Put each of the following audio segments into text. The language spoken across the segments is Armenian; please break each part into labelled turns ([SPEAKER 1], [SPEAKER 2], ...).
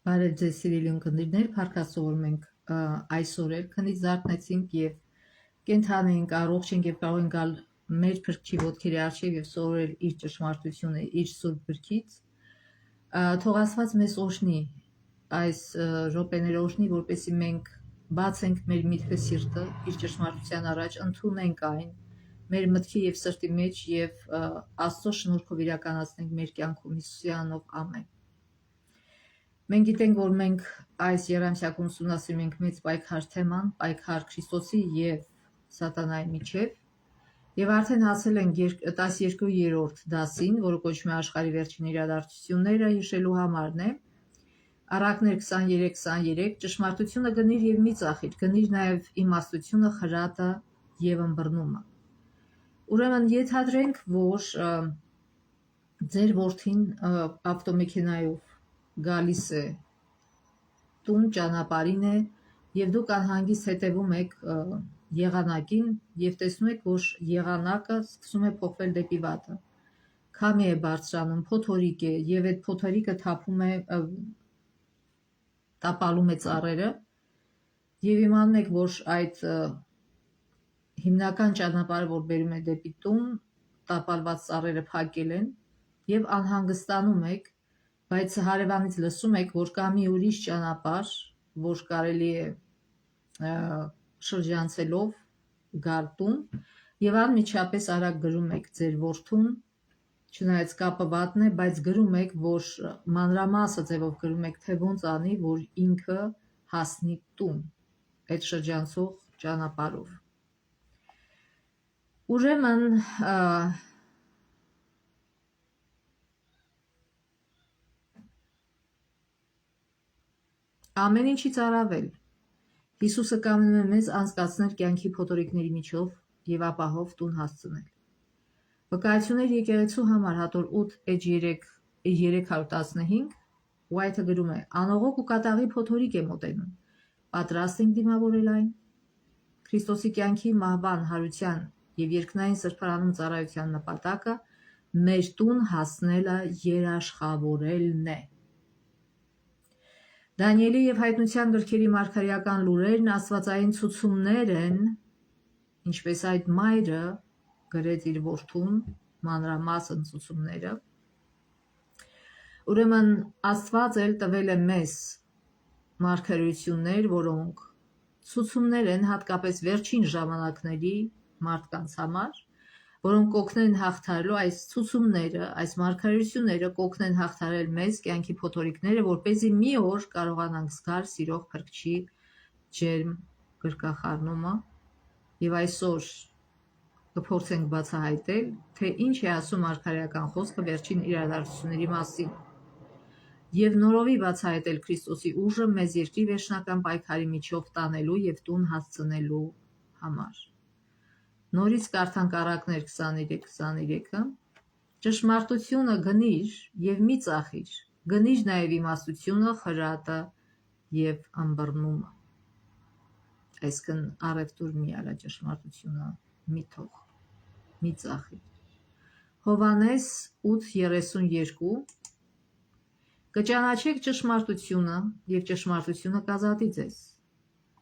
[SPEAKER 1] Բարև ձեզ սիրելի ունկնդիրներ, փառքասովորում ենք այսօր էլ քնից զարթնեցինք եւ կենթանի ենք, առողջ ենք եւ կարող ենք գալ մեր Փրկչի ոտքերի առջեւ եւ սովորել իր ճշմարտությունը, իր սուրբ գրքից։ Թող Աստված մեզ օրհնի այս րոպեները օրհնի, որպեսզի մենք բացենք մեր միտքը սիրտը իր ճշմարտության առաջ, ընդունենք այն մեր մտքի եւ սրտի մեջ եւ Աստծո շնորհքով իրականացնենք մեր կյանքում Հիսուսի անունով ամեն։ Մենք գիտենք, որ մենք այս երամսյակում ուսումնասիրում ենք մեծ պայքար թեման, պայքար Քրիստոսի եւ Սատանայի միջև, եւ արդեն հասել ենք 12-րդ դասին, որը կոչվում է աշխարհի վերջին իրադարձությունները հիշելու համարն է։ Առակներ 23-23 ճշմարտությունը գնիր եւ մի ծախիր, գնիր նաեւ իմաստությունը, խրատը եւ ըմբռնումը։ Ուրեմն ենթադրենք, որ ձեր որդին ավտոմեքենայով գալիս է տուն, ճանապարհին է եւ դուք անհանգիստ հետևում եք եղանակին եւ տեսնում եք, որ եղանակը սկսում է փոխվել դեպի վատը։ Քամի է բարձրանում, փոթորիկ է եւ այդ փոթորիկը տապալում է ծառերը եւ իմանում եք, որ այդ հիմնական ճանապարհը, որ բերում է դեպի տուն, տապալված ծառերը փակել են եւ անհանգստանում եք, բայց հարևանից լսում եք, որ կա մի ուրիշ ճանապարհ, որ կարելի է շրջանցելով գալ տուն եւ անմիջապես արագ գրում եք ձեր որդուն, չնայած կապը վատն է, բայց գրում եք, որ մանրամասը ձևով գրում եք, թե ոնց անի, որ ինքը հասնի տուն այդ շրջանցող ճանապարհով։ Ուրեմն ամեն ինչից առավել Հիսուսը կամենում է մեզ անցկացնել կյանքի փոթորիկների միջով եւ ապահով տուն հասցնել։ Վկայություններ եկեղեցու համար հատոր 8:315 White-ը գրում է. անողոք ու կատաղի փոթորիկ է մոտենում, պատրաստ ենք դիմավորել այն։ Քրիստոսի կյանքի մահվան, հարության եւ երկնային սրբարանում ծառայության նպատակը մեր տուն հասնելը երաշխավորելն է։ Դանիելի եւ Հայտնության գրքերի մարգարեական լուրերն աստվածային ցուցումներ են, ինչպես այդ մայրը գրեց իր որդուն մանրամասն ցուցումները։ Ուրեմն Աստված էլ տվել է մեզ մարգարեություններ, որոնք ցուցումներ են հատկապես վերջին ժամանակների մարդկանց համար, որոնք կօգնեն հաղթարելու այս ցուցումները, այս մարգարեությունները կօգնեն հաղթարել մեզ կյանքի փոթորիկները, որպեսզի մի օր կարողանանք զգալ սիրող Փրկչի ջերմ գրկախառնումը եւ այսօր կփորձենք բացահայտել, թե ինչ է ասում մարգարեական խոսքը վերջին իրադարձությունների մասին եւ նորովի բացահայտել Քրիստոսի ուժը մեզ երկրի վերջնական պայքարի միջով տանելու եւ տուն հասցնելու համար։ Նորից կարդանք Առակներ 23-23-ը. ճշմարտությունը գնիր եւ մի ծախիր, գնիր նաեւ իմաստությունը, խրատը եւ ըմբռնումը։ Այսինքն առևտուր մի արա, ճշմարտությունը մի թող, մի ծախիր։ Հովհաննես 8:32 կճանաչեք ճշմարտությունը եւ ճշմարտությունը կազատի ձեզ։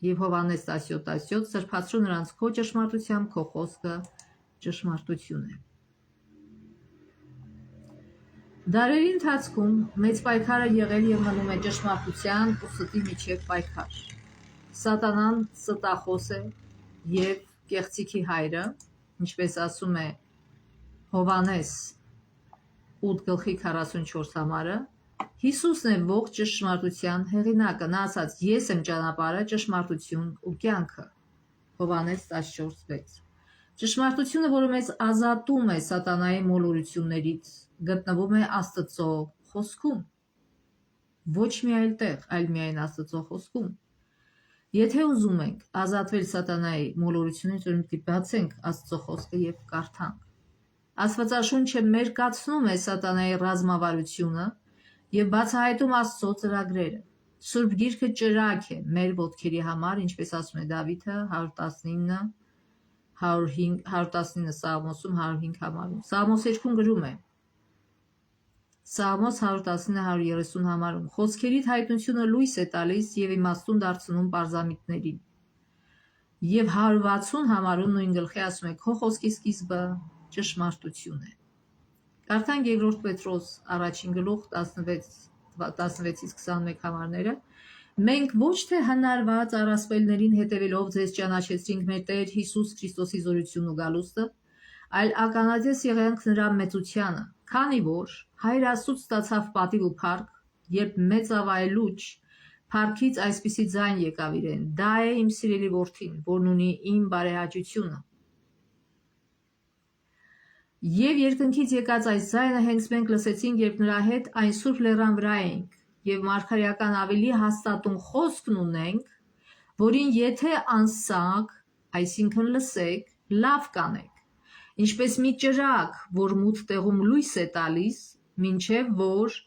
[SPEAKER 1] Եվ Հովհաննես 17:17 սրբացրու նրանց քո ճշմարտությամբ, քո խոսքը ճշմարտություն է։ Դարերի ընթացքում մեծ պայքարը եղել եւ մնում է ճշմարտության ու ստի միջև պայքար։ Սատանան ստախոս է եւ կեղծիքի հայրը, ինչպես ասում է Հովհաննես 8:44 համարը, Հիսուսն է ողջ ճշմարտության հեղինակը, նա ասաց. ես եմ ճանապարհը, ճշմարտություն ու կյանքը։ Հովհաննես 14:6 Ճշմարտությունը, որը մեզ ազատում է սատանայի մոլորություններից, գտնվում է Աստծո խոսքում։ Ոչ մի այլ տեղ, այլ միայն Աստծո խոսքում։ Եթե ուզում ենք ազատվել սատանայի մոլորությունից, ուրեմն բացենք Աստծո խոսքը եւ կարդանք։ Աստվածաշունչը մերկացնում է սատանայի ռազմավարությունը եւ բացահայտում Աստծո ծրագրերը։ Սուրբ Գիրքը ճրագ է մեր ոտքերի համար, ինչպես ասում է Դավիթը 119 Սաղմոսում 105 համարում։ Սաղմոս 2 գրում է. Սաղմոս 119-130 համարում խոսքերիդ հայտնությունը լույս է տալիս եւ իմաստուն դարձնում պարզամիտներին։ Եվ 160 համարում նույն գլխի ասում է քո խոսքի սկիզբը ճշմարտություն է։ Կարդանք 2 Պետրոս 1:16-16-21 համարները։ Մենք ոչ թե հնարված առասպելներին հետևելով ձեզ ճանաչեցրինք մեր Տեր Հիսուս Քրիստոսի զորությունն ու գալուստը, այլ ականատես եղանք նրա մեծությանը, քանի որ Հայր Աստծուց ստացավ պատիվ ու փառք, երբ մեծավայելուչ փառքից այսպիսի ձայն եկավ իրեն. դա է իմ սիրելի որդին, որն ունի իմ բարեհաճությունը։ Եվ երկնքից եկած այս ձայնը հենց մենք լսեցինք, երբ նրա հետ այն սուրբ լեռան վրա էինք, եւ մարգարեական ավելի հաստատուն խոսքն ունենք, որին եթե անսակ, այսինքն լսեք, լավ կանեք, ինչպես մի ճրագ, որ մութ տեղում լույս է տալիս, մինչև որ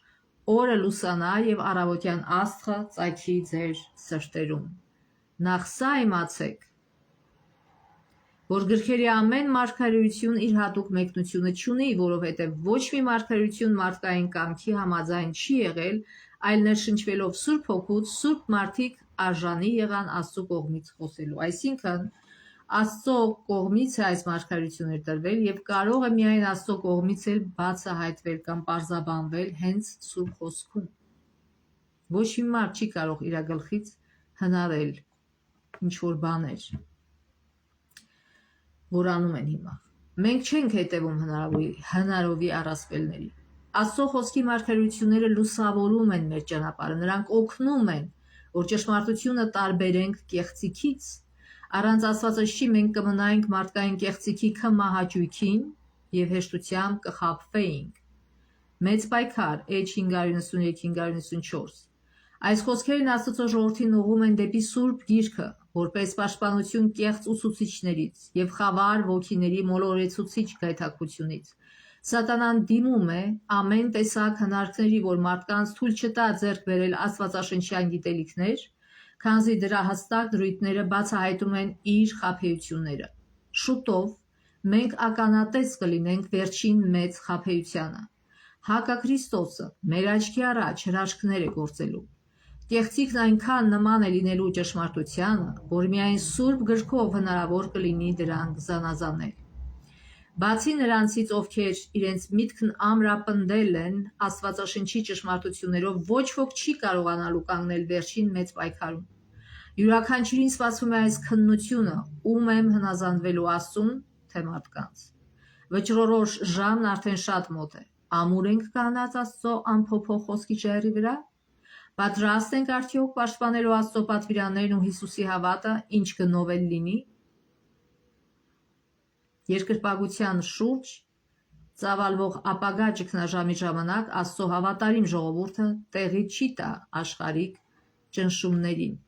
[SPEAKER 1] օրը լուսանա եւ առավոտյան աստղը ծագի ձեր սրտերում։ Նախ սա իմացեք, որ գրքերի ամեն մարգարեություն իր հատուկ մեկնությունը չունի, որովհետև ոչ մի մարգարեություն մարդկային կամքի համաձայն չի եղել, այլ ներշնչվելով Սուրբ Հոգուց, Սուրբ մարդիկ արժանի եղան Աստծո կողմից խոսելու։ Այսինքն Աստծո կողմից է այս մարգարեությունները տրվել եւ կարող է միայն Աստծո կողմից էլ բացահայտվել կամ պարզաբանվել հենց Սուրբ Խոսքում։ Ոչ մի մարդ չի կարող իր գլխից հնարել ինչ որ բաներ, որ անում են հիմա։ Մենք չենք հետևում հնարովի առասպելների։ Աստծո խոսքի մարգարեությունները լուսավորում են մեր ճանապարհը, նրանք օգնում են, որ ճշմարտությունը տարբերենք կեղծիքից։ Առանց Աստվածաշնչի մենք կմնայինք մարդկային կեղծիքի քմահաճույքին եւ հեշտությամբ կխաբվեինք։ Մեծ պայքար Էջ 593-594։ Այս խոսքերն Աստծո ժողովրդին ուղղում են դեպի Սուրբ Գիրքը, որպես պաշտպանություն կեղծ ուսուցիչներից եւ խավար ոգիների մոլորեցուցիչ գայթակղությունից։ Սատանան դիմում է ամեն տեսակ հնարքների, որ մարդկանց թույլ չտա ձեռք բերել աստվածաշնչյան գիտելիքներ, քանզի դրա հստակ դրույթները բացահայտում են իր խաբեությունները։ Շուտով մենք ականատես կլինենք վերջին մեծ խաբեությանը։ Հակաքրիստոսը մեր աչքի առաջ հրաշքներ է գործելու։ Կեղծիքն այնքան նման է լինելու ճշմարտությանը, որ միայն Սուրբ գրքով հնարավոր կլինի դրանք զանազանել։ Բացի նրանցից, ովքեր իրենց միտքն ամրապնդել են Աստվածաշնչի ճշմարտություններով, ոչ ոք չի կարողանալու կանգնել վերջին մեծ պայքարում։ Յուրաքանչյուրին սպասում է այս քննությունը, ում եմ հնազանդվելու Աստծուն, թե մարդկանց։ Վճռորոշ ժամն արդեն շատ մոտ է։ Ամուր ենք կանգնած Աստծո անփոփոխ խոսքի ժայռի վրա։ Պատրաստ ենք արդյոք պաշտպանելու Աստծո պատվիրաններն ու Հիսուսի հավատը, ինչ գնով էլ լինի։ Երկրպագության շուրջ ծավալվող ապագա ճգնաժամի ժամանակ Աստծո հավատարիմ ժողովուրդը տեղի չի տա աշխարհիկ ճնշումներին։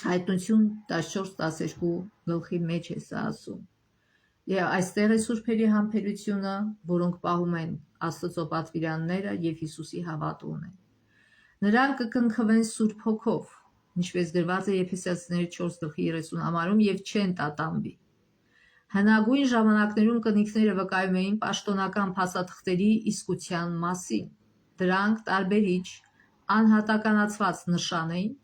[SPEAKER 1] Հայտնություն 14-12 գլխի մեջ է սա ասում։ Եվ այստեղ է սուրբերի համբերությունը, որոնք պահում են Աստծո պատվիրանները եւ Հիսուսի հավատը ունեն։ Նրանք կկնքվեն Սուրբ Հոգով, ինչպես գրված է Եփեսացիներին 4:30 համարում, եւ չեն տատանվի։ Հնագույն ժամանակներում կնիկները վկայում էին պաշտոնական փաստաթղթերի իսկության մասին։ Դրանք տարբերիչ, անհատականացված նշան էին,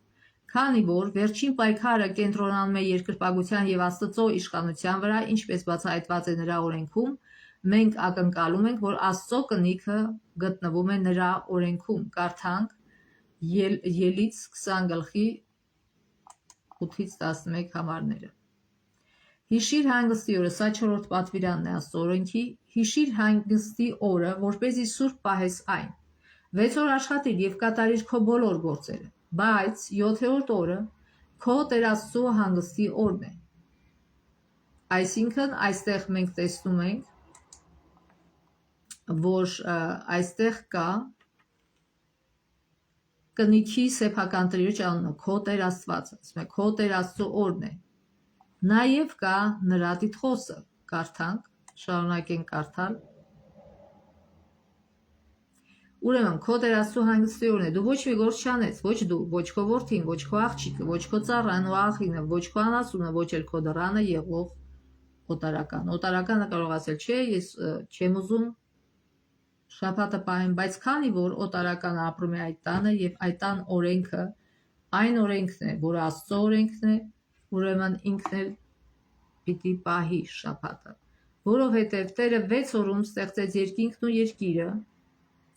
[SPEAKER 1] քանի որ վերջին պայքարը կենտրոնանում է երկրպագության եւ Աստծո իշխանության վրա, ինչպես բացահայտված է նրա օրենքում, մենք ակնկալում ենք, որ Աստծո կնիքը գտնվում է նրա օրենքում։ Կարդանք Ելից 20 գլխի 8-11 համարները։ Հիշիր հանգստի օրը, սա 4-րդ պատվիրանն է Աստծո օրենքի, հիշիր հանգստի օրը, որպեսզի սուրբ պահես այն։ 6 օր աշխատիր եւ կատարիր քո բոլոր գործերը, բայց 7-րդ օրը քո Տեր Աստծո հանգստի օրն է։ Այսինքն այստեղ մենք տեսնում ենք, որ այստեղ կա կնիքի սեփական տիրոջ անունը, քո Տեր Աստվածը, ասում է քո Տեր Աստծո օրն է։ Նաև կա նրա տիտղոսը, կարդանք, շարունակենք կարդալ։ Ուրեմն քո Տեր Աստծո հանգստի օրն է, դու ոչ մի գործ չանես, ոչ դու, ոչ քո որդին, ոչ քո աղջիկը, ոչ քո ծառան ու աղինը, ոչ քո անասունը, ոչ էլ քո դռանը եղող օտարական։ Օտարականը կարող ասել, չէ, ես չեմ ուզում շաբաթը պահեն, բայց քանի որ օտարականը ապրում է այդ տանը եւ այդ տան օրենքը այն օրենքն է, որ Աստծո օրենքն է, ուրեմն ինքն էլ պիտի պահի շաբաթը, որովհետեւ Տերը 6 օրում ստեղծեց երկինքն ու երկիրը,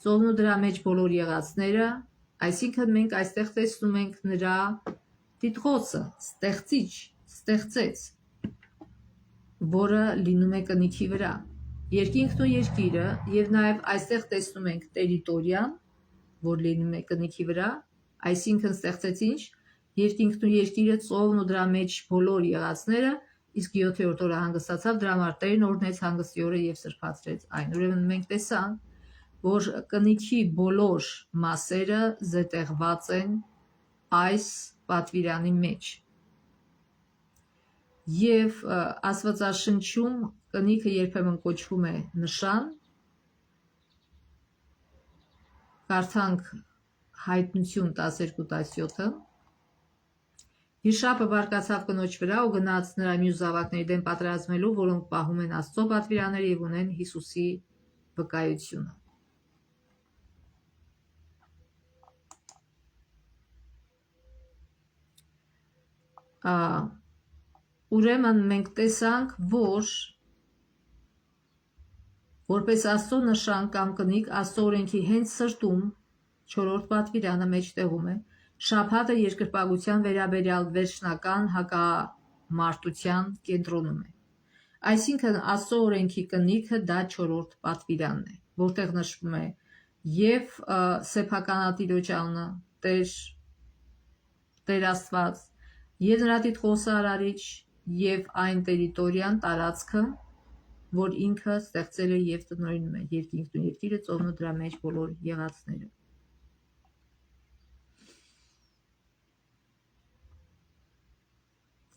[SPEAKER 1] ծովն ու դրա մեջ բոլոր եղածները, այսինքն մենք այստեղ տեսնում ենք նրա տիտղոսը, ստեղծիչ, ստեղծեց, որը լինում է կնիքի վրա։ Երկինքն ու երկիրը եւ նաեւ այստեղ տեսնում ենք տերիտորիան, որ լինում է կնիքի վրա, այսինքն ստեղծեց ինչ, երկինքն ու երկիրը, ծովն ու դրա մեջ բոլոր եղածները, իսկ 7-րդ օրը հանգստացավ, դրա համար Տերն օրհնեց հանգստի օրը եւ սրբացրեց այն։ Ուրեմն մենք տեսանք, որ կնիքի բոլոր մասերը զետեղված են այս պատվիրանի մեջ։ Եվ Աստվածաշնչում կնիքը երբեմն կոչվում է նշան, կարդանք Հայտնություն 12:17-ը, Հիշապը բարկացավ կնոջ վրա ու գնաց նրա մյուս զավակների դեմ պատրաստվելու, որոնք պահում են Աստծո պատվիրանները եւ ունեն Հիսուսի վկայությունը։ Ուրեմն մենք տեսանք, որ որպես Աստծո նշան կամ կնիկ Աստծո օրենքի հենց սրտում 4-րդ պատվիրանը մեջտեղում է, շաբաթը երկրպագության վերաբերյալ վերջնական հակամարտության կենտրոնում է։ Այսինքն Աստծո օրենքի կնիքը դա 4-րդ պատվիրանն է, որտեղ նշվում է եւ սեփականատիրոջ անունը, Տեր Աստված, եւ նրա տիտղոսը արարիչ, եւ այն տերիտորիան, տարածքը, որ ինքը ստեղծել է եւ տնօրինում է, երկինքն ու երկիրը, ծովն ու դրա մեջ բոլոր եղածները։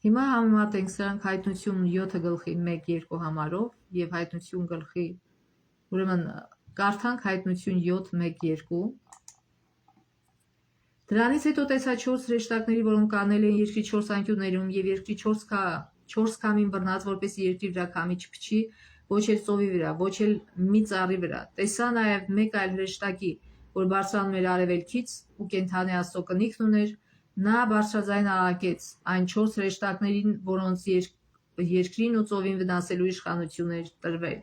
[SPEAKER 1] Հիմա համեմատենք սրանք Հայտնություն 7:1-2 համարով եւ Հայտնություն գլխի, ուրեմն կարդանք Հայտնություն 7:1-2։ Դրանից հետո տեսա 4 հրեշտակների, որոնք կանել են երկրի 4 անկյուններում եւ երկրի 4 քամին բռնած, որպեսզի երկրի վրա քամի չփչի, ոչ էլ ծովի վրա, ոչ էլ մի ծառի վրա։ Տեսա նաեւ մեկ այլ հրեշտակի, որ բարձրանում էր արևելքից ու կենդանի Աստծո կնիքն ուներ, նա բարձրաձայն աղաղակեց այն 4 հրեշտակներին, որոնց երկրին ու ծովին վնասելու իշխանություն էր տրվել։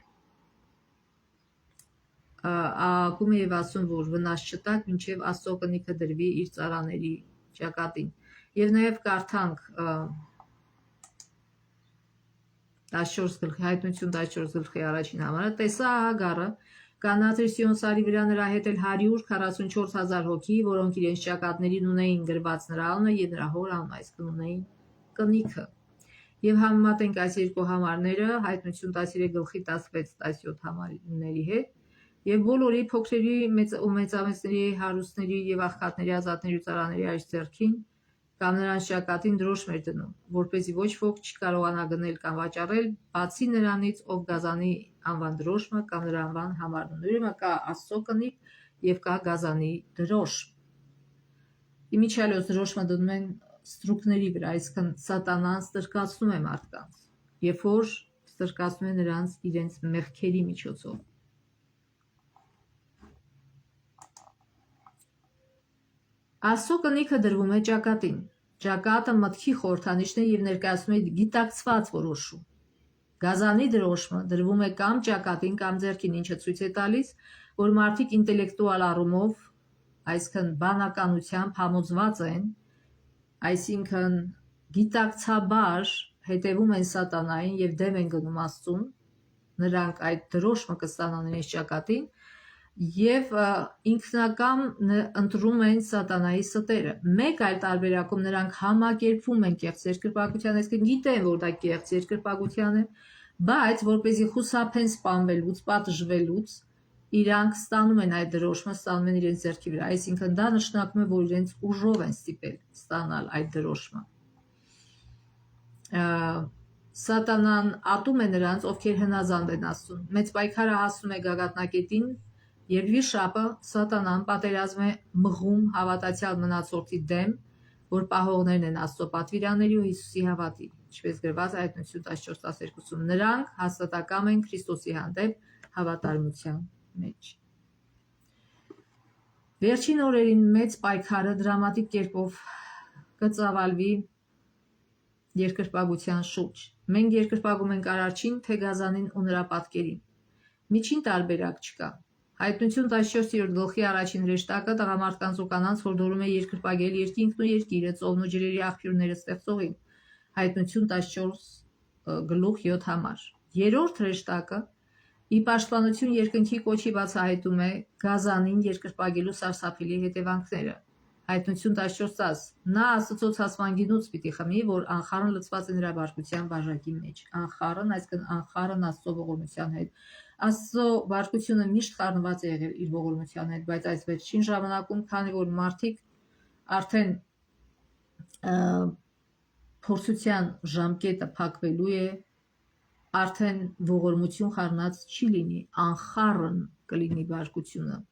[SPEAKER 1] Աղաղակում է եւ ասում, որ վնաս չտակ, մինչեւ Աստծո կնիքը դրվի իր ծառաների ճակատին։ Եվ նաեւ կարդանք 14 գլխի, Հայտնություն 14 գլխի առաջին համարը, տեսա Հագարը, կանացր Սիոն սարի վրա, նրա հետ էլ 144,000 հոգի, որոնք իրենց ճակատներին ունեին գրված նրա անունը եւ նրա հոր անունը, այսինքն ունեին կնիքը։ Եվ համեմատենք այս երկու համարները Հայտնություն 13 գլխի 16-17 համարների հետ, եւ բոլորի փոքրերի ու մեծամեծների, հարուստների եւ աղքատների, ազատների ու ծառաների այս ձեռքին կամ նրանց ճակատին դրոշմ էր դնում, որպեսզի ոչ ոք չկարողանա գնել կամ վաճառել, բացի նրանից, ով գազանի անվան դրոշմը կամ նրա անվան համարն ունի։ Ուրեմն կա Աստծո կնիկ եւ կա գազանի դրոշմ։ Իմիջիալոց դրոշմը դնում են ստրուկների վրա, այսինքն սատանան ստրկացնում է մարդկանց, երբ որ ստրկացնում է նրանց իրենց մեղքերի միջոցով։ Աստծո կնիքը դրվում է ճակատին։ Ճակատը մտքի խորհրդանիշն է եւ ներկայացնում է գիտակցված որոշում։ Գազանի դրոշմը դրվում է կամ ճակատին կամ ձեռքին, ինչը ցույց է տալիս, որ մարդիկ ինտելեկտուալ առումով, այսինքն բանականությամբ համոզված են, այսինքն գիտակցաբար հետևում են սատանային եւ դեմ են գնում Աստծուն, նրանք այդ դրոշմը կստանան իրենց ճակատին եւ ինքնական ընտրում են սատանայի ստերը։ Մեկ այլ տարբերակում նրանք համակերպվում են կեղծ երկրպագության, այսինքն գիտեն, որ դա կեղծ երկրպագության է, բայց որպեսզի խուսափեն սպանվելուց, պատժվելուց, իրանք ստանում են այդ դրոշմը, ստանում են իրենց ձեռքի վրա, այսինքն դա նշանակում է, որ իրենց ուժով են ստիպել ստանալ այդ դրոշմը։ Սատանան ատում է նրանց, ովքեր հնազանդ են Աստծուն։ Մեծ պայքարը հասնում է գագաթնակետին, երբ վիշապը, սատանան, պատերազմ է մղում հավատացյալ մնացորդի դեմ, որ պահողներն են Աստծո պատվիրանների ու Հիսուսի հավատի, ինչպես գրված Հայտնություն 14:12-ում։ Նրանք հաստատակամ են Քրիստոսի հանդեպ հավատարմության մեջ։ Վերջին օրերին մեծ պայքարը դրամատիկ կերպով կծավալվի երկրպագության շուրջ։ Մենք երկրպագում ենք Արարչին, թե Գազանին ու նրա պատկերին։ Միջին տարբերակ չկա։ Հայտնություն 14-րդ գլխի առաջին հրեշտակը տղամարդկանց ու կանանց հորդորում է երկրպագել երկինքն ու երկիրը, ծովն ու ջրերի աղբյուրները ստեղծողին։ Հայտնություն 14 գլուխ 7 համար։ Երրորդ հրեշտակը ի պաշտպանություն երկնքի կոչի բացահայտում է Գազանին երկրպագելու սարսափելի հետևանքները։ Հայտնություն 14-10 նա Աստծո ցածման գինուց պիտի խմի, որ անխառն լցված է նրա բարկության բաժակի մեջ։ Անխառն, այսինքն անխառն Աստծո ողորմության հետ։ Աստծո բարկությունը միշտ խառնված է եղել իր ողորմության հետ, բայց այս վերջին ժամանակում, քանի որ մարդիկ արդեն փորձության ժամկետը փակվելու է, արդեն ողորմություն խառնած չի լինի, անխառն կլինի բարկությունը։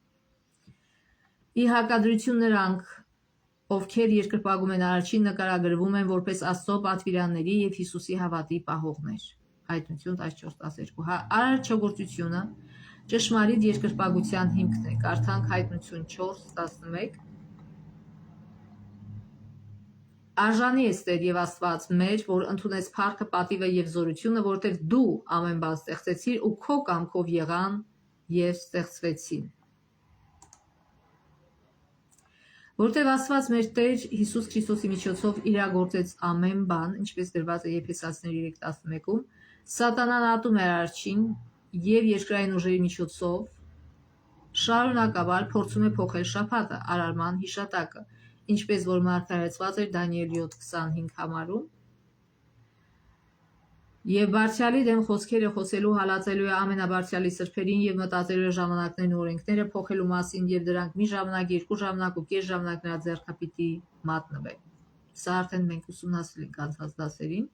[SPEAKER 1] Ի հակադրություն նրանք, ովքեր երկրպագում են Արարչին, նկարագրվում են որպես Աստծո պատվիրանների եւ Հիսուսի հավատի պահողներ։ Հայտնություն 14-12 Արարչագործությունը ճշմարիտ երկրպագության հիմքն է։ Կարդանք Հայտնություն 4:11 Արժանի ես Տեր եւ Աստված մեր, որ ընդունես փառքը, պատիվը եւ զորությունը, որտեղ դու ամեն բան ստեղծեցիր ու քո կամքով եղան եւ ստեղծվեցին։ Որտեղ Աստված մեր Տեր Հիսուս Քրիստոսի միջոցով իրագործեց ամեն բան, ինչպես գրված է Եփեսացիներ 3:11-ում, Սատանան ատում է Արարչին եւ երկրային ուժերի միջոցով շարունակաբար փորձում է փոխել շաբաթը, արարման հիշատակը, ինչպես որ մարգարեցված էր Դանիել 7:25 համարում, եւ Բարձրյալի դեմ խոսքերը խոսելու հալածելու է ամենաբարձրյալի սրբերին եւ մտածելու է ժամանակներն ու օրենքները փոխելու մասին եւ դրանք մի ժամանակ, երկու ժամանակ ու կես ժամանակ նրա ձեռքը պիտի մատնվեն։ Սա արդեն մենք ուսումնասիրել ենք անցած դասերին։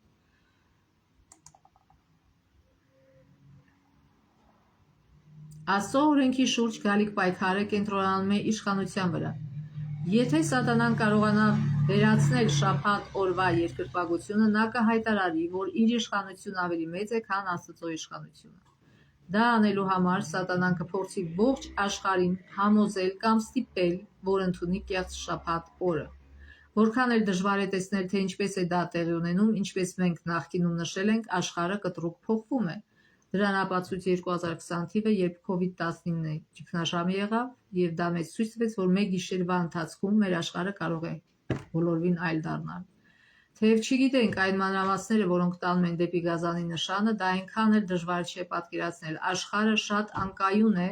[SPEAKER 1] Աստծո օրենքի շուրջ գալիք պայքարը կենտրոնանում է իշխանության վրա։ Եթե Սատանան կարողանա վերացնել շաբաթ օրվա երկրպագությունը, նա կհայտարարի, որ իր իշխանությունը ավելի մեծ է, քան Աստծո իշխանությունը։ Դա անելու համար Սատանան կփորձի ողջ աշխարհին համոզել կամ ստիպել, որ ընդունի կեղծ շաբաթ օրը։ Որքան էլ դժվար է տեսնել, թե ինչպես է դա տեղի ունենում, ինչպես մենք նախկինում նշել ենք, աշխարհը կտրուկ փոխվում է։ Դրան ապացույց 2020 թիվը, երբ COVID-19 ճգնաժամ եղավ, եւ դա մեզ ցույց տվեց, որ մեկ գիշերվա ընթացքում մեր աշխարհը կարող է բոլորովին այլ դառնալ։ Թեև չգիտենք այն մանրամասները, որոնք տանում են դեպի Գազանի նշանը, դա այնքան էլ դժվար չէ պատկերացնել։ Աշխարհը շատ անկայուն է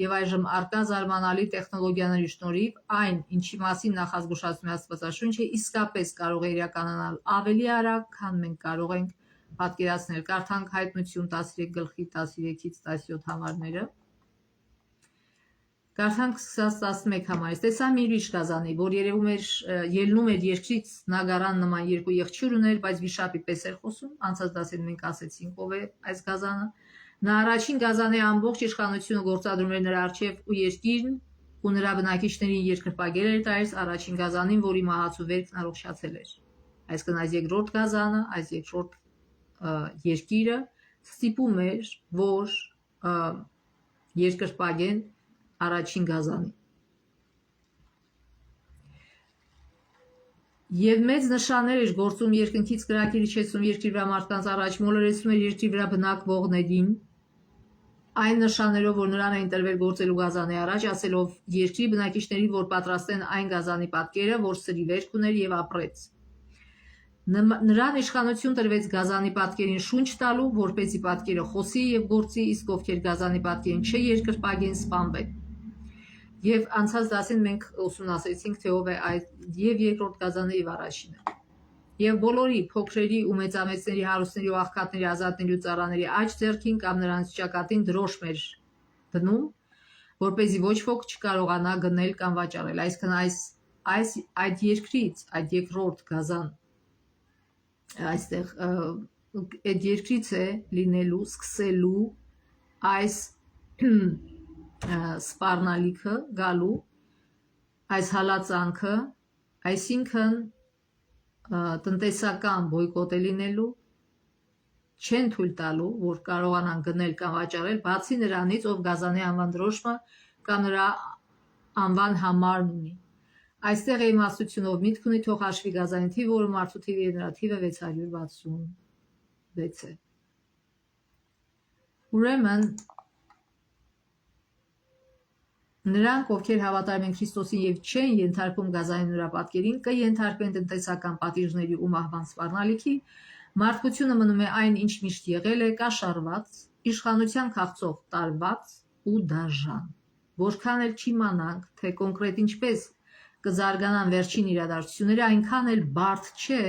[SPEAKER 1] եւ այժմ արկա զարմանալի տեխնոլոգիաների շնորհիվ այն, ինչի մասին նախազգուշացնում է Աստվածաշունչը, իսկապես կարող է իրականանալ ավելի արագ, քան մենք կարող ենք պատկերացնել։ Կարդանք Հայտնություն 13 գլխի 13-ից 17 համարները։ Կարդանք սկսած 11 համարից։ Տեսա մի ուրիշ Գազանի, որ ելնում էր երկրից, նա գարան նման երկու եղջյուր ուներ, բայց վիշապի պես էր խոսում։ Անցած դասերին մենք ասեցինք ով է այս Գազանը։ Նա առաջին Գազանի ամբողջ իշխանությունը գործադրում էր նրա արչև ու երկիրն ու նրա բնակիչներին երկրպագել էր տալիս առաջին Գազանին, որի մահացու վերքն առողջացել էր։ Այսինքն այս երկրորդ Գազանը, այս երկրորդ երկիրը ստիպում էր, որ երկրպագեն առաջին Գազանի։ Եվ մեծ նշաններ էր գործում երկնքից կրակի իջեցնում երկրի վրա մարդկանց առաջ, մոլորեցնում էր երկրի վրա բնակվողներին, այն նշաններով, որ նրան էին տրվել գործելու Գազանի առաջ, ասելով երկրի բնակիչներին, որ պատրաստեն այն Գազանի պատկերը, որ սրի վերք ուներ եւ ապրեց։ Նրան իշխանություն տրվեց Գազանի պատկերին շունչ տալու, որպեսզի պատկերը խոսի եւ գործի, իսկ ովքեր Գազանի պատկերին չերկրպագեն, սպանվեն։ Եվ անցած դասին մենք ուսումնասիրեցինք, թե ով է այդ եւ երկրորդ Գազանը եւ առաջինը։ Եվ բոլորի փոքրերի ու մեծամեծների, հարուստների ու աղքատների, ազատների ու ծառաների աջ ձեռքին կամ նրանց ճակատին դրոշմ էր դնում, որպեսզի ոչ ոք չկարողանա գնել կամ վաճառել։ Այսինքն այդ երկրից, այդ երկրորդ Գազան այստեղ այդ երկրից է լինելու, սկսելու այս սպառնալիքը գալու, այս հալածանքը, այսինքն տնտեսական բոյկոտ է լինելու, չեն թույլ տալու, որ կարողանան գնել կամ վաճառել, բացի նրանից, ով Գազանի անվան դրոշմը կամ նրա անվան համարն ունի։ Այստեղ իմաստությունով միտք ունի թող հաշվի գազային թիվը, որը մարդու թիվը եւ նրա թիվը 666 է։ Ուրեմն նրանք, ովքեր հավատարիմ են Քրիստոսին եւ չեն ենթարկվում գազային նրապատկերին, կենթարկվեն տնտեսական պատիժների ու մահվան սպառնալիքի, մարդկությունը մնում է այն, ինչ միշտ եղել է, կաշառված, իշխանության քաղցող տարված ու դաժան։ Որքան էլ չիմանանք, թե կոնկրետ ինչպես կզարգանան վերջին իրադարձությունները, այնքան էլ բարդ չէ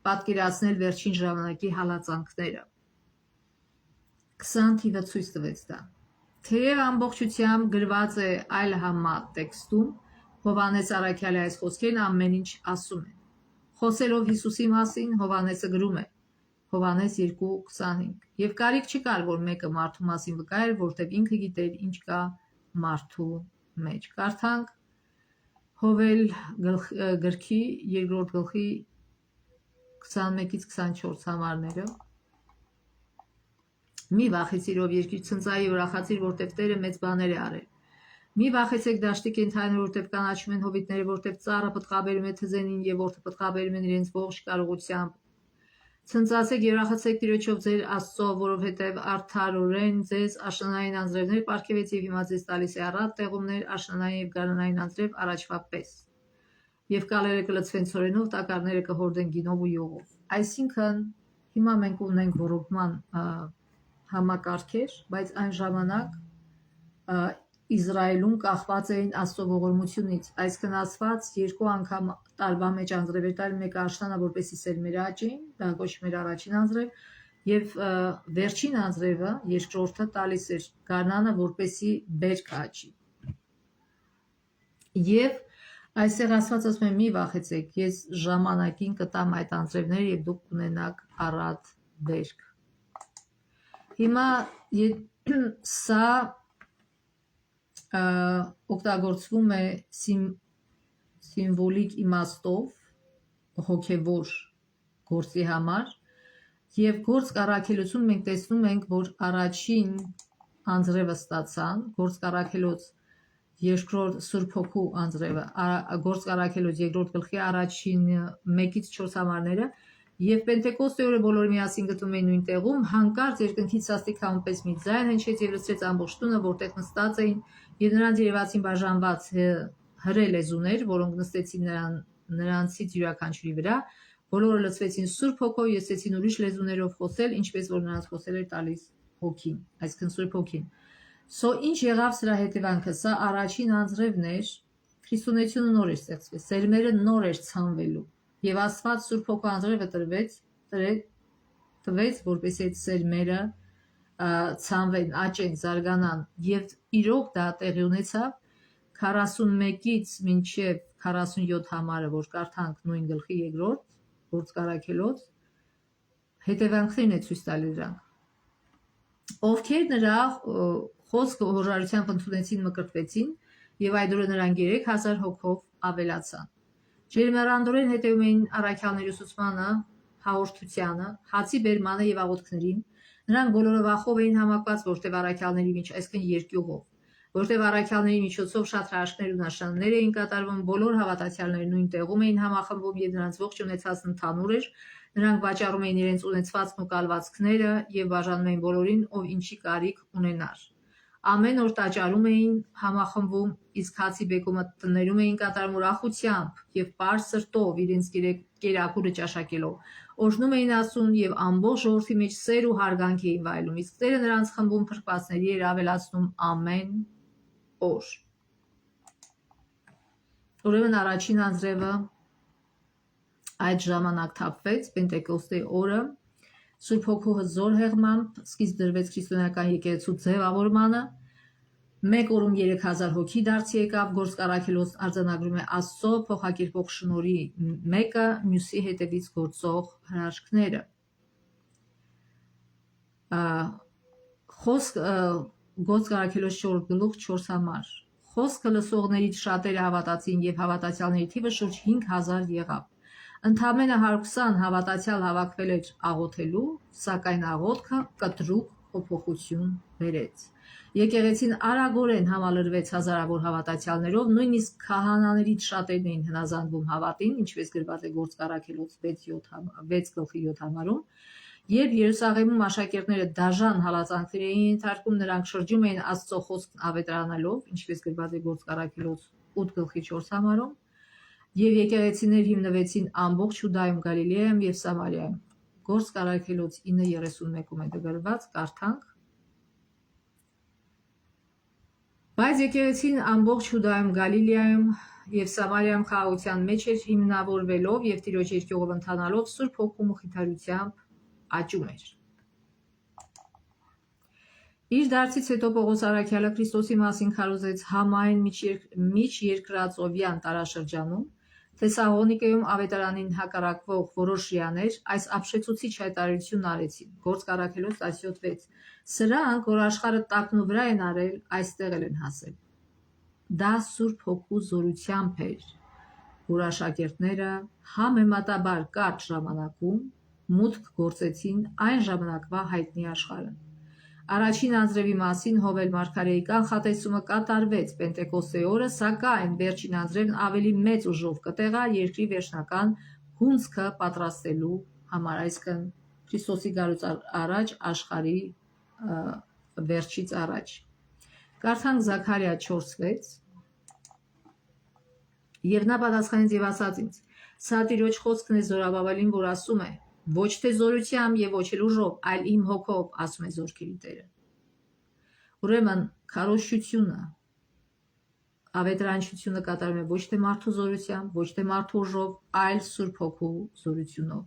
[SPEAKER 1] պատկերացնել վերջին ժամանակի հալածանքները։ 20 թիվը ցույց տվեց դա։ Թեև ամբողջությամբ գրված է այլ համատեքստում, Հովհաննես առաքյալի այս խոսքերն ամեն ինչ ասում են։ Խոսելով Հիսուսի մասին, Հովհաննեսը գրում է Հովհաննես 2:25. Եվ կարիք չկար, որ մեկը մարդու մասին վկայեր, որտեղ ինքը գիտեր ինչ կա մարդու մեջ։ Կարդանք Հովել գրքի 2-րդ գլխի 21-ից 24 համարները։ Մի վախեցիր, ով երկիր ցնծայի, ուրախացիր, որտև Տերը մեծ բաներ է արել։ Մի վախեցեք դաշտի կենդանիները, որտև կանաչում են հովիտները, որտև ծառը պտղաբերում է թզենին եւ որտեղ պտղաբերում են իրենց ողջ կարողությամբ։ Ցնծացեք եւ ուրախացեք Տիրոջով ձեր Աստծո, որովհետև արդարորեն ձեզ աշնանային անձրևներ պարգևեց եւ հիմա ձեզ տալիս է առատ տեղումներ աշնանային եւ գարանային անձրև առաջվա պես։ Եվ կալերը կլցվեն ցորենով, տակառները կհորդեն գինով ու յուղով։ Այսինքն հիմա մենք ունենք ռոռոկման համակարգեր, բայց այն ժամանակ Իսրայելում կախված էին Աստծո ողորմությունից, այսինքն Աստված երկու անգամ տարվա մեջ անձրև էր տալի, մեկը աշնանը, որպեսզի սերմերը աճեին, դա կոչվում էր առաջին անձրև, եւ վերջին անձրևը, երկրորդը տալիս էր գարնանը, որպեսզի բերք աճի։ Եվ այստեղ Աստված ասում է՝ մի վախեցեք, ես ժամանակին կտամ այդ անձրևները եւ դուք կունենաք առատ բերք։ Հիմա սա օգտագործվում է սիմվոլիկ իմաստով հոգևոր գործի համար եւ գործ կառաքելություն մենք տեսնում ենք, որ առաջին անձրևը ստացան, գործ կառաքելոց երկրորդ Սուրբ Հոգու անձրևը, գործ կառաքելոց երկրորդ գլխի առաջին 1-ից 4 համարները եւ Պենտեկոստի օրը բոլորը միասին գտնում էին նույն տեղում, հանկարծ երկնքից սաստիկ համպես մի ձայն հնչեց եւ լսրեց ամբողջ տունը, որտեղ նստած էին, եւ նրանց երևացին բաժանված հրե լեզուներ, որոնք նստեցին նրանցից յուրաքանչյուրի վրա, բոլորը լցվեցին Սուրբ Հոգով, եսեցին ուրիշ լեզուներով խոսել, ինչպես որ նրանց խոսել էր տալիս Հոգին, այսինքն Սուրբ Հոգին։ Ինչ եղավ սրա հետևանքը, սա առաջին անձրևն էր, քրիստոնեությունը նոր էր ստեղծվել, սերմերը նոր էր ցանվելու, եւ Աստված Սուրբ Հոգու անձրևը տվեց, որպեսզի այդ սերմերը ցանվեն, աճեն, զարգանան, եւ իրոք դա տեղի ունեցավ 41-ից մինչև 47 համարը, որ կարդանք նույն գլխի երկրորդ գործ կառաքելոց, հետևանքներն է ցույց տալի դրանք։ Ովքեր նրա խոսքը հոժարությամբ ընդունեցին, մկրտվեցին, եւ այդ օրը նրանք 3000 հոգով ավելացան։ Ջերմեռանդորեն հետևում էին առաքյալների ուսուցմանը, հաղորդությանը, հացի բերմանը եւ աղոթքներին։ Նրանք բոլորը վախով էին համակված, որտեղ առաքյալների միջ, այսինքն երկյուղով, որտեղ առաքյալների միջոցով շատ հրաշքներ ու նշաններ էին կատարվում, բոլոր հավատացյալները նույն տեղում էին համախմբվում եւ նրանց ողջ ունեցածն ընդհանուր էր։ Նրանք վաճառում էին իրենց ունեցվածքն ու կալվածքները եւ բաժանում էին բոլորին, ով ինչի կարիք ունենար։ Ամեն օր տաճարում էին համախմբվում, իսկ հացի բեկումը տներում էին կատարում ուրախությամբ եւ պարզ սրտով իրենց կերակուրը ճաշակելով։ Օրհնում էին Աստծուն եւ ամբողջ ժողովրդի մեջ սեր ու հարգանք էին վայելում, իսկ Տերը նրանց խմբում փրկվածների էր ավելացնում ամեն օր։ Ուրեմն առաջին անձրևը այդ ժամանակ թափվեց Պենտեկոստի օրը, Սուրբ Հոգու հզոր հեղմամբ սկիզբ դրվեց քրիստոնեական եկեղեցու ձևավորմանը, մեկ օրում 3000 հոգի դարձի եկավ, գործ կառաքելոց արձանագրում է Աստծո փոխակերպող շնորհի մեկը մյուսի հետևից գործող հրաշքները։ Գործ կառաքելոց 4 գլուխ 4 համար։ Խոսքը լսողներից շատերը հավատացին եւ հավատացյալների թիվը շուրջ 5000 եղավ։ Ընդամենը 120 հավատացյալ հավաքվել էր աղոթելու, սակայն աղոթքը կտրուկ փոփոխություն բերեց։ Եկեղեցին արագորեն համալրվեց հազարավոր հավատացյալներով, նույնիսկ քահանաներից շատերն էին հնազանդվում հավատին, ինչպես գրված է Գործք առաքելոց 6:7 համարում։ Երբ Երուսաղեմում աշակերտները դաժան հալածանքների էին ենթարկում, նրանք շրջում էին Աստծո խոսքն ավետարանելով, ինչպես գրված է Գործք առաքելոց 8:4 համարում, եւ եկեղեցիներ հիմնվեցին ամբողջ Յուդայում, Գալիլեայում եւ Սամարիայում։ Գործք առաքելոց 9:31-ում է գրված, կարդանք. Բայց եկեղեցին ամբողջ Յուդայում, Գալիլեայում եւ Սամարիայում խաղաղության մեջ էր հիմնավորվելով եւ Տիրոջ երկյուղով ընթանալով Սուրբ Հոգու մխիթարությամբ աճում էր։ Իր դարձից հետո Պողոս առաքյալը Քրիստոսի մասին քարոզեց համայն միջերկրածովյան տարաշրջանում, Թեսաղոնիկեում ավետարանին հակառակվող որոշ հրեաներ այս ապշեցուցիչ հայտարարությունն արեցին։ Գործք առաքելոց 17:6 Սրանք, որ աշխարհը տակնու վրա են արել, այստեղ են հասել։ Դա Սուրբ Հոգու զորությամբ էր, որ աշակերտները համեմատաբար կարճ ժամանակում մուտք գործեցին այն ժամանակվա հայտնի աշխարհը։ Առաջին անձրևի մասին Հովել մարգարեի կանխատեսումը կատարվեց Պենտեկոստեի օրը, սակայն վերջին անձրևն ավելի մեծ ուժով կտեղա երկրի վերջնական հունձքը պատրաստելու համար, այսինքն Քրիստոսի գալուց առաջ աշխարհի վերջից առաջ։ Կարդանք Զաքարիա 4:6 Եվ նա պատասխանեց եւ ասաց ինձ. Սա Տիրոջ խոսքն է զորաբավալին, որ ասում է. ոչ թե զորությամբ եւ ոչ էլ ուժով, այլ իմ հոգով, ասում է Զորքերի Տերը։ Ուրեմն քարոզչությունը, ավետարանչությունը կատարվում է ոչ թե մարդու զորությամբ, ոչ թե մարդու ուժով, այլ Սուրբ Հոգու զորությունով։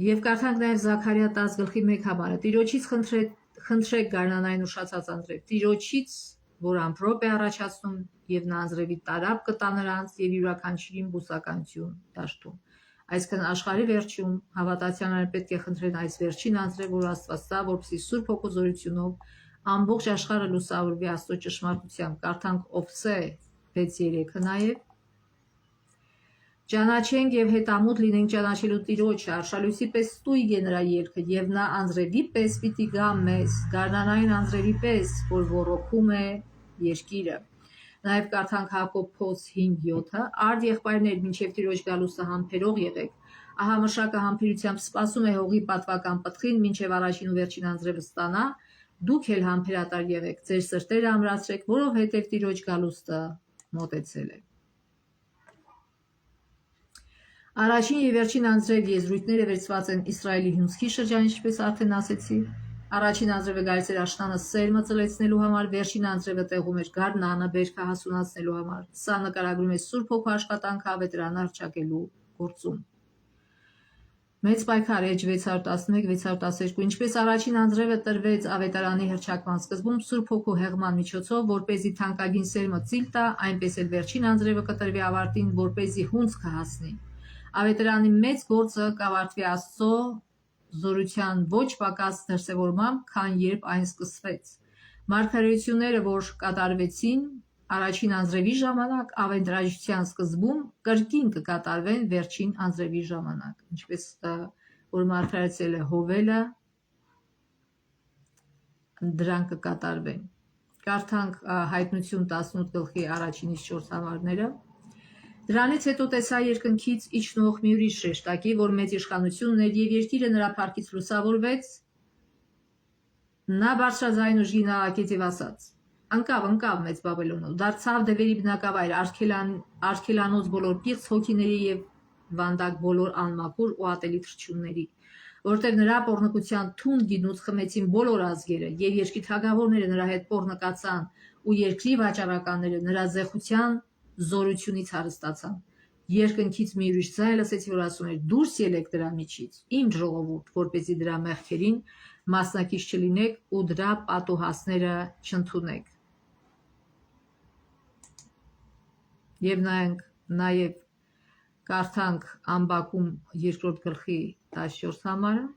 [SPEAKER 1] Եվ կարդանք նաեւ Զաքարիա 10:1 համարը. Տիրոջից խնդրեք գարնանային ուշացած անձրև, Տիրոջից, որ ամպրոպ է առաջացնում, եւ նա անձրևի տարապ կտա նրանց եւ յուրաքանչյուրին բուսականություն դաշտում։ Այսինքն աշխարհի վերջում հավատացյալները պետք է խնդրեն այս վերջին անձրև, որ Աստված տա, որպեսզի Սուրբ Հոգու զորությունով ամբողջ աշխարհը լուսավորվի Աստծո ճշմարտությամբ։ Կարդանք Օվսե 6:3-ը նաեւ Ճանաչենք եւ հետամուտ լինենք ճանաչելու Տիրոջը, արշալույսի պես ստույգ է նրա ելքը, եւ նա անձրևի պես պիտի գա մեզ, գարնանային անձրևի պես, որ ոռոգում է երկիրը։ Նաեւ կարդանք Հակոբ 5:7-ը Արդ եղբայրներ, մինչև Տիրոջ գալուստը համբերող եղեք։ Ահա մշակը համբերությամբ սպասում է հողի պատվական պտղին, մինչև առաջին ու վերջին անձրևը ստանա, դուք էլ համբերատար եղեք, ձեր սրտերը ամրացրեք, որովհետև Տիրոջ գալուստը մոտեցել է։ Առաջին եւ վերջին անձրև եզրույթները վերցված են Իսրայելի հյուսքի շրջան, ինչպես արդեն ասեցի։ Առաջին անձրևը գալիս էր աշնանը սերմը ծլեցնելու համար, վերջին անձրևը տեղում էր գարնանը բերքը հասունացնելու համար։ Սա նկարագրում է Սուրբ Հոգու աշխատանքը ավետարանը հռչակելու գործում։ Մեծ պայքար Էջ 611-612 Ինչպես առաջին անձրևը տրվեց ավետարանի հռչակման սկզբում Սուրբ Հոգու հեղման միջոցով, որպեսզի թանկագին սերմը ծիլ տա, այնպես էլ վերջին անձրևը կտրվի ավարտին, որպեսզի հունձքը հասնի։ Ավետարանի մեծ գործը կավարտվի Աստծո զորության ոչ պակաս դրսևորմամբ, քան երբ այն սկսվեց։ Մարգարեությունները, որ կատարվեցին առաջին անձրևի ժամանակ, ավետարանչության սկզբում կրկին կկատարվեն վերջին անձրևի ժամանակ, ինչպես որ մարգարեցել է Հովելը, դրանք կկատարվեն։ Կարդանք Հայտնություն 18:1-4 համարները։ Դրանից հետո տեսա երկնքից իջնող մի ուրիշ շեշտակի, որ մեծ իշխանություն ուներ եւ երկիրը նրա փառքից լուսավորվեց։ Նա բարձրաձայն ուժգին աղաղակեց եւ ասաց. Անկավ մեծ Բաբելոնը, դարձավ դևերի բնակավայր, արգելանոց բոլոր պիղծ հոգիների եւ վանդակ բոլոր անմաքուր ու ատելի թռչունների, որտեղ նրա պոռնկության թունդ գինուց խմեցին բոլոր ազգերը եւ երկրի թագավորները նրա հետ պոռնկացան ու երկրի վաճառականները նրա զեղության զորությունից հարստացան։ Երկնքից մի ուրիշ ձայն լսեցի, որ ասում էր. դուրս ելեք դրա միջից, իմ ժողովուրդ, որպեսզի դրա մեղքերին մասնակից չլինեք ու դրա պատուհասները չընդունեք։ Եվ նաև կարդանք Ամբակում 2-րդ 14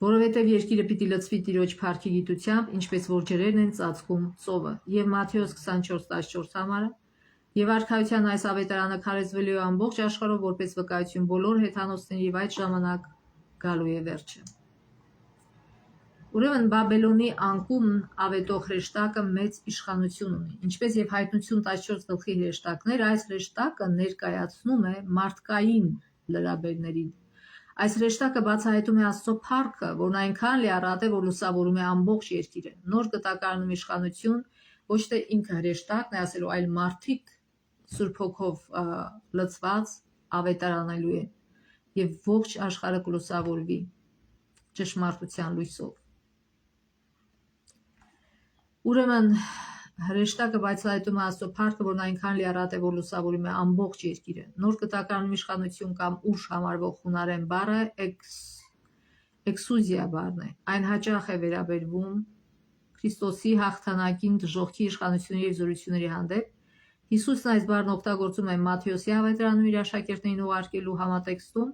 [SPEAKER 1] Որովհետև երկիրը պիտի լցվի Տիրոջ փառքի գիտությամբ, ինչպես որ ջրերն են ծածկում ծովը։ Եվ Մատթեոս 24:14 Եվ արքայության այս ավետարանը քարեզվելու է ամբողջ աշխարհով որպես վկայություն բոլոր հեթանոսների, եւ այդ ժամանակ գալու է վերջը։ Ուրեմն Բաբելոնի անկումն ավետող հրեշտակը մեծ իշխանություն ունի, ինչպես եւ հայտնություն 14 գլխի հրեշտակներ, այս հրեշտակը ներկայացնում է մարդկային լրաբերներին։ Այս հրեշտակը բացահայտում է Աստծո փառքը, որն այնքան լիառատ է, որ լուսավորում է ամբողջ երկիրը։ Նոր կտակարանում իշխանություն ոչ թե ինքը հրեշտակն է ասելու, այլ մարդիկ Սուրբ Հոգով լցված ավետարանելու են եւ ողջ աշխարհը կլուսավորվի ճշմարտության լույսով։ Ուրեմն հրեշտակը բացահայտում է Աստծո փառքը, որն այնքան լիառատ է, որ լուսավորում է ամբողջ երկիրը։ Նոր կտակարանում իշխանություն կամ ուժ համարվող հունարեն բառը էքսուզիա բառն է։ Այն հաճախ է վերաբերվում Քրիստոսի հաղթանակին դժոխքի իշխանությունների եւ զորությունների հանդեպ։ Հիսուսն այս բառն օգտագործում է Մատթեոսի ավետարանում իր աշակերտներին ուղարկելու համատեքստում։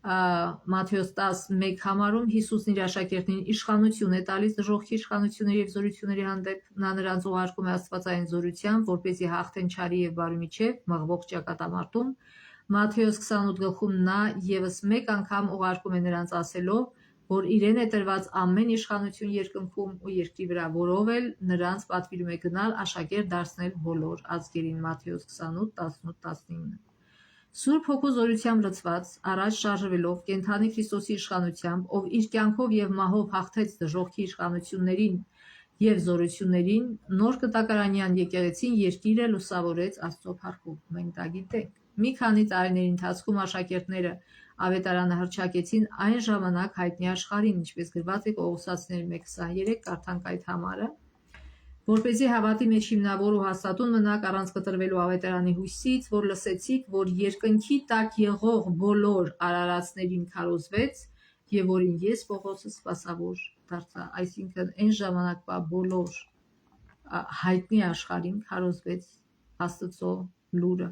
[SPEAKER 1] Մատթեոս 10:1 համարում Հիսուսն իր աշակերտներին իշխանություն է տալիս դժոխքի իշխանությունների եւ զորությունների հանդեպ։ Նա նրանց ուղարկում է աստվածային զորությամբ, որպեսզի հաղթեն չարի եւ բարի միջև մղվող ճակատամարտում։ Մատթեոս 28 գլխում նա եւս մեկ անգամ ուղարկում է նրանց ասելով, որ իրեն է տրված ամեն իշխանություն երկնքում ու երկրի վրա, որով էլ նրանց պատվիրում է գնալ աշակերտ դարձնել բոլոր ազգերին։ Մատթեոս 28:18-19։ Սուրբ Հոգու զորությամբ լցված, առաջ շարժվելով կենդանի Քրիստոսի իշխանությամբ, ով իր կյանքով եւ մահով հաղթեց դժոխքի իշխանություններին եւ զորություններին, նոր կտակարանյան եկեղեցին երկիրը լուսավորեց Աստծո փառքով։ Մենք դա գիտենք։ Մի քանի տարիների ընթացքում աշակերտները ավետարանը հռչակեցին այն ժամանակ հայտնի աշխարհին, ինչպես գրված է Կողոսացիներ 1:23, կարդանք այդ համարը, որպեսզի հավատի մեջ հիմնավոր ու հաստատուն մնաք առանց կտրվելու ավետարանի հույսից, որ լսեցիք, որ երկնքի տակ եղող բոլոր արարածներին քարոզվեց եւ որին ես Պողոսը սպասավոր դարձա, այսինքն այն ժամանակվա բոլոր հայտնի աշխարհին քարոզվեց Աստծո լուրը։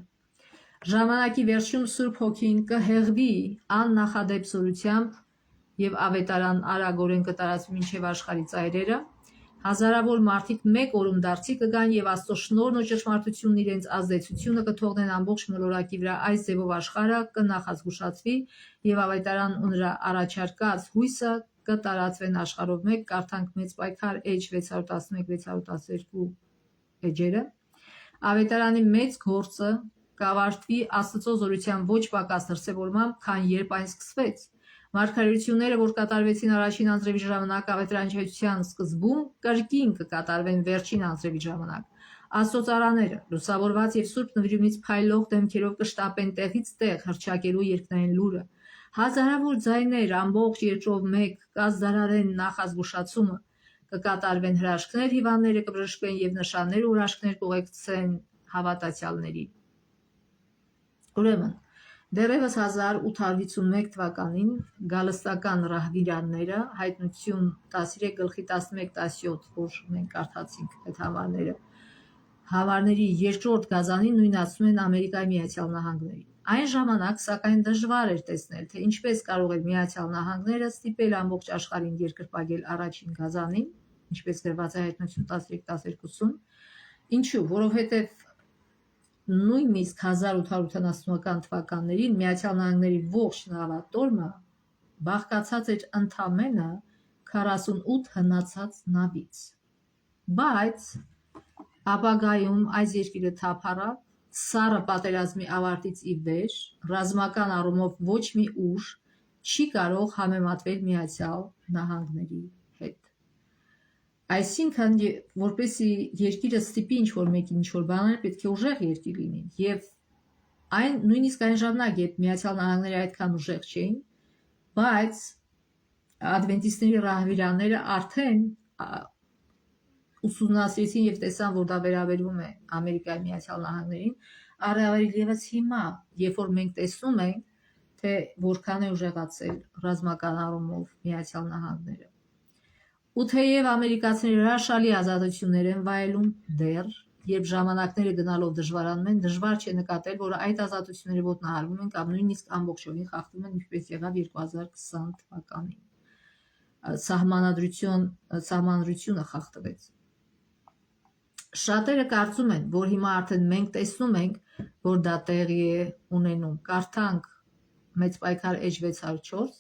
[SPEAKER 1] Ժամանակի վերջում Սուրբ Հոգին կհեղվի աննախադեպ զորությամբ եւ ավետարան արագորեն կտարածվի մինչեւ աշխարհի ծայրերը։ Հազարավոր մարդիկ մեկ օրում դարձի կգան եւ Աստծո շնորհն ու ճշմարտությունն իրենց ազդեցությունը կթողնեն ամբողջ մոլորակի վրա։ Այս ձևով աշխարհը կնախազգուշացվի եւ ավետարան ու նրա առաջարկած հույսը կտարածվեն աշխարհով մեկ, կարդանք Մեծ պայքար Էջ 611-612 էջերը։ Ավետարանի մեծ գործը կավարտվի Աստծո զորության ոչ պակաս դրսևորմամբ, քան երբ այն սկսվեց։ Մարգարեությունները, որ կատարվեցին առաջին անձրևի ժամանակ ավետարանչության սկզբում, կրկին կկատարվեն վերջին անձրևի ժամանակ։ Աստծո ծառաները, լուսավորված եւ սուրբ նվիրումից փայլող դեմքերով կշտապեն տեղից տեղ հռչակելու երկնային լուրը։ Հազարավոր ձայներ ամբողջ երկրով մեկ կազդարարեն նախազգուշացումը, կկատարվեն հրաշքներ, հիվանդները կբժշկվեն եւ նշաններ ու հրաշքներ կուղեկցեն հավատացյալներին։ Ուրեմն դեռևս 1851 թվականին գալստական ռահվիրանները հայտնություն 13 գլխի 11-17, որ մենք կարդացինք այդ համարների երկրորդ գազանին նույնացնում են Ամերիկայի Միացյալ Նահանգների։ Այն ժամանակ, սակայն, դժվար էր տեսնել, թե ինչպես կարող էր Միացյալ Նահանգները ստիպել ամբողջ աշխարհին երկրպագել առաջին գազանին, ինչպես գրված է հայտնություն 13-12-ում։ Ինչու՞, որովհետև նույնիսկ 1870-ական թվականներին Միացյալ Նահանգների ողջ նավատորմը բաղկացած էր ընդամենը 48 հնացած նավից։ Բայց ապագայում այս երկիրը թափառավ, սառը պատերազմի ավարտից ի վեր ռազմական առումով ոչ մի ուժ չի կարող համեմատվել Միացյալ Նահանգների հետ։ Այսինքն, որպեսզի երկիրը ստիպի ինչ-որ մեկին ինչ-որ բան անել, պետք է ուժեղ երկիր լինի։ Եվ նույնիսկ այն ժամանակ, երբ Միացյալ Նահանգները այդքան ուժեղ չէին, բայց ադվենտիստների ռահվիրանները արդեն ուսումնասիրեցին եւ տեսան, որ դա վերաբերվում է Ամերիկայի Միացյալ Նահանգներին, առավել ևս հիմա, երբ որ մենք տեսնում ենք, թե որքան է ուժեղացել ռազմական առումով Միացյալ Նահանգները։ Ու թեև ամերիկացիները հրաշալի ազատություններ են վայելում դեռ, երբ ժամանակները գնալով դժվարանում են, դժվար չէ նկատել, որ այդ ազատությունները ոտնահարվում են կամ նույնիսկ ամբողջովին խախտվում են, ինչպես եղավ 2020 թվականին։ Սահմանադրությունը խախտվեց։ Շատերը կարծում են, որ հիմա արդեն մենք տեսնում ենք, որ դա տեղի է ունենում։ Կարդանք Մեծ պայքար Էջ 604,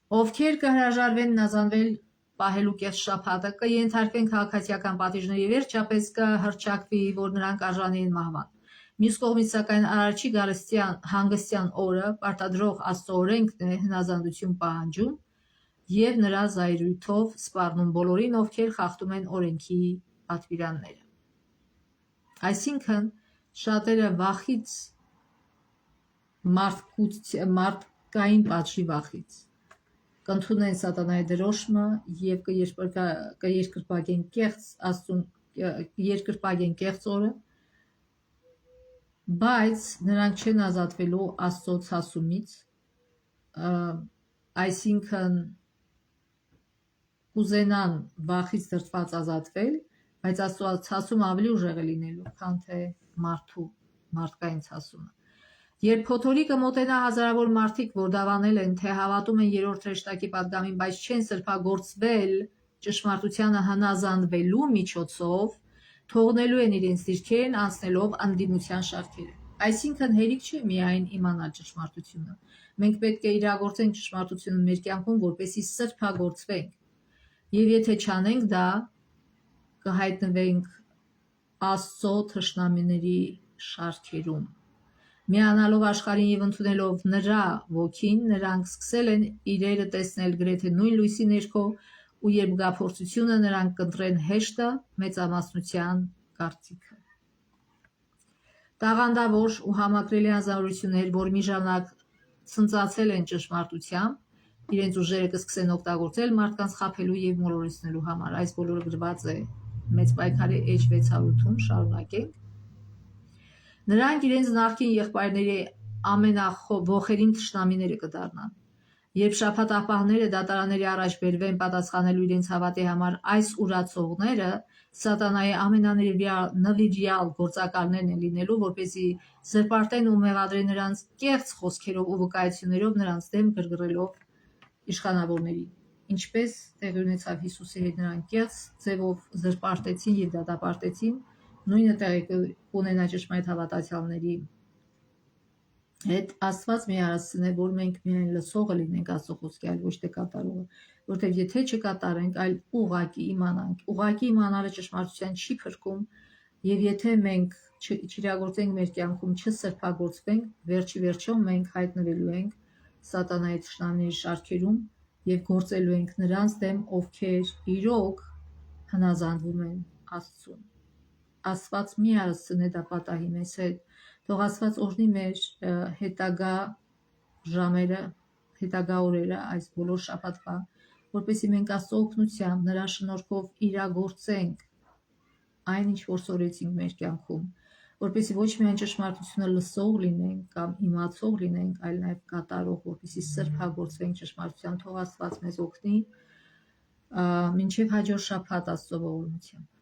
[SPEAKER 1] Ովքեր կհրաժարվեն հնազանդվել պահելու կեղծ շաբաթը, կենթարկվեն քաղաքացիական պատիժների, վերջապես կհռչակվի, որ նրանք արժանի են մահվան։ Մյուս կողմից, սակայն, Արարչի հանգստյան օրը պարտադրող Աստծո օրենքն է հնազանդություն պահանջում և նրա զայրույթով սպառնում բոլորին, ովքեր խախտում են օրենքի պատվիրանները։ Այսինքն, շատերը վախից, մարդկային պատժի վախից կընդունեն սատանայի դրոշմը և կերկրպագեն կեղծ օրը, բայց նրանք չեն ազատվելու Աստծո ցասումից, այսինքն կուզենան վախից դրդված ազատվել, բայց Աստծո ցասումը ավելի ուժեղ է լինելու, քան թե մարդկային ցասումը։ Երբ փոթորիկը մոտենա, հազարավոր մարդիկ, որ դավանել են, թե հավատում են երրորդ հրեշտակի պատգամին, բայց չեն սրբագործվել ճշմարտությանը հնազանդվելու միջոցով, թողնելու են իրենց դիրքերն, անցնելով անդիմության շարքերը։ Այսինքն հերիք չէ միայն իմանալ ճշմարտությունը։ Մենք պետք է իրագործենք ճշմարտությունը մեր կյանքում, որպեսզի սրբագործվենք։ Եվ եթե չանենք դա, կհայտնվենք Աստծո թշնամիների շարքերում։ Միանալով աշխարհին և ընդունելով նրա ոգին, նրանք սկսել են իրերը տեսնել գրեթե նույն լույսի ներքո, ու երբ գա փորձությունը, նրանք կընտրեն հեշտը մեծամասնության կարծիքը։ Տաղանդավոր ու համակրելի անձնավորություններ, որ մի ժամանակ ցնծացել են ճշմարտությամբ, իրենց ուժերը կսկսեն օգտագործել մարդկանց խաբելու և մոլորեցնելու համար։ Այս բոլորը գրված է Մեծ պայքարի Էջ 600-ում, շարունակենք։ Նրանք իրենց նախկին եղբայրների ամենավոխերին թշնամիները կդառնան։ Երբ շաբաթապահները դատարանների առաջ բերվեն պատասխանելու իրենց հավատի համար, այս ուրացողները սատանայի ամենանվիրյալ գործակալներն են լինելու, որպեսզի զրպարտեն ու մեղադրեն նրանց կեղծ խոսքերով ու վկայություններով նրանց դեմ գրգռելով իշխանավորներին։ Ինչպես տեղի ունեցավ Հիսուսի հետ, նրանք կեղծ ձևով զրպարտեցին և դատապարտեցին, նույնը տեղի կունենա ճշմարիտ հավատացյալների հետ։ Աստված միասին է, որ մենք միայն լսողը լինենք Աստծո խոսքի, այլ ոչ թե կատարողը, որտեղ եթե չկատարենք, այլ ուղղակի իմանանք, ուղղակի իմանալը ճշմարտության չի փրկում, եւ եթե մենք չիրագործենք մեր կյանքում, չսրբագործվենք, վերջի վերջո մենք հայտնվելու ենք սատանայի թշնամիների շարքերում եւ գործելու ենք նրանց դեմ, ովքեր իրոք հնազանդվում են Աստծուն։ Աստված միասին է դա պատահի մեզ հետ։ Թող Աստված օրհնի մեր հետագա ժամերը, հետագա օրերը, այս բոլոր շաբաթվա, որպեսզի մենք Աստծո օգնությամբ, նրա շնորհքով իրագործենք այն, ինչ որ սորեցինք մեր կյանքում, որպեսզի ոչ միայն ճշմարտությունը լսող լինենք կամ իմացող լինենք, այլ նաև կատարող, որպեսզի սրբագործվենք ճշմարտության։ Թող Աստված մեզ օգնի։ Մինչև հաջորդ շաբաթ Աստծո ողորմությամբ։